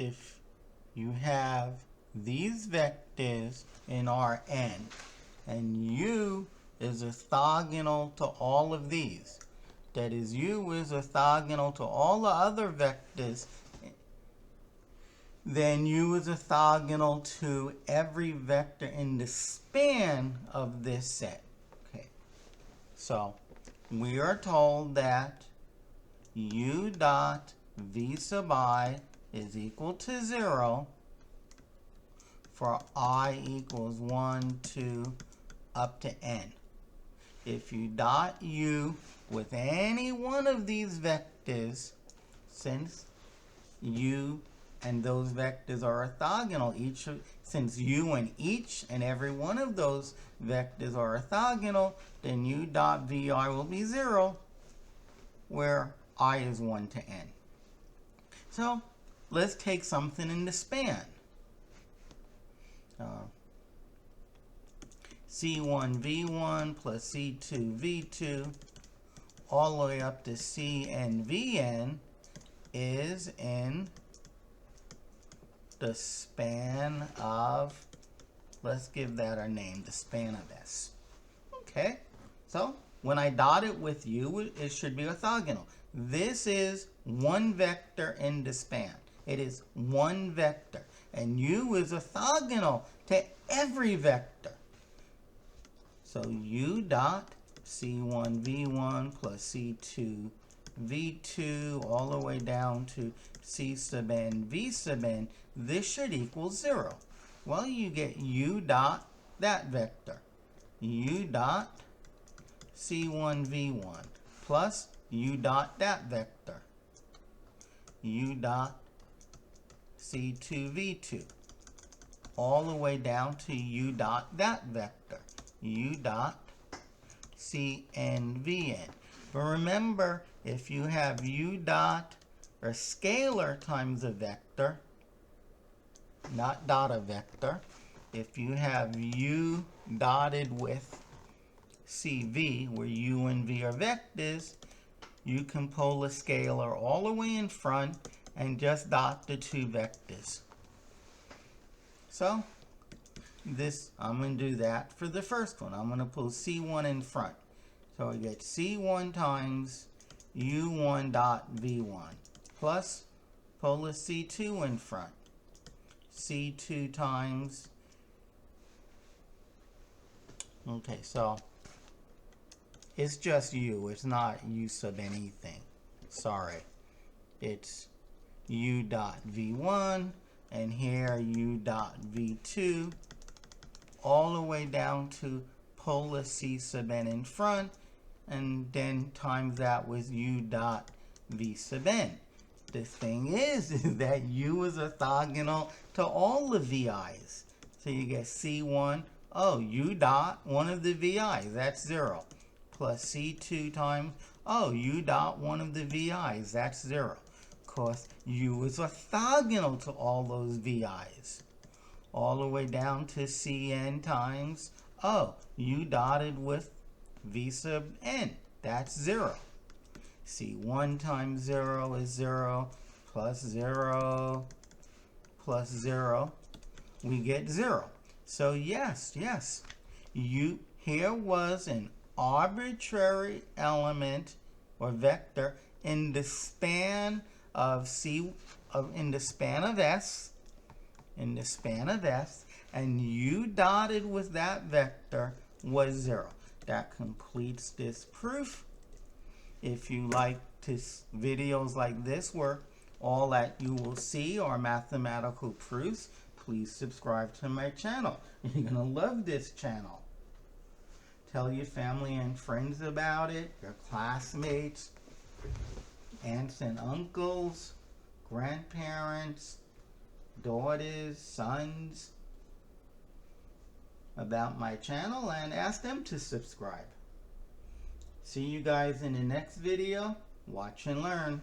if you have these vectors in Rn, and U is orthogonal to all of these, that is, U is orthogonal to all the other vectors, then U is orthogonal to every vector in the span of this set. Okay, so we are told that U dot V sub I is equal to 0 for I equals 1, 2, up to n. If you dot U with any one of these vectors, since U and those vectors are orthogonal, since U and each and every one of those vectors are orthogonal, then U dot Vi will be 0, where I is 1 to n. So let's take something in the span. C1 V1 plus C2 V2 all the way up to Cn Vn is in the span of, let's give that our name, the span of S. Okay, so when I dot it with U, it should be orthogonal. This is one vector in the span. It is one vector, and U is orthogonal to every vector. So U dot C1 V1 plus C2 V2 all the way down to C sub n V sub n, this should equal 0. Well, you get U dot that vector, U dot C1 V1 plus U dot that vector, U dot C2 V2 all the way down to U dot that vector, U dot Cn Vn. But remember, if you have U dot or scalar times a vector, not dot a vector, if you have U dotted with Cv, where U and V are vectors, you can pull a scalar all the way in front and just dot the two vectors. So this, I'm going to do that for the first one. I'm going to pull C1 in front. So I get C1 times U1 dot V1 plus pull a C2 in front. C2 times, okay, so it's just U. It's not U sub anything. Sorry. It's U dot V1 and here U dot V2 all the way down to pull a C sub n in front and then times that with U dot V sub n. The thing is that U is orthogonal to all the VI's. So you get C1, oh, U dot one of the VI's, that's 0. Plus C2 times, oh, U dot one of the VI's, that's 0. Of course, U is orthogonal to all those VI's. All the way down to Cn times, oh, U dotted with V sub n, that's 0. C1 times 0 is 0, plus 0, plus 0, we get 0. So yes, U here was an arbitrary element or vector in the span of S, in the span of S, and U dotted with that vector was 0. That completes this proof. If you like videos like this where all that you will see are mathematical proofs, please subscribe to my channel. You're going to love this channel. Tell your family and friends about it, your classmates, aunts and uncles, grandparents, daughters, sons, about my channel, and ask them to subscribe. See you guys in the next video. Watch and learn.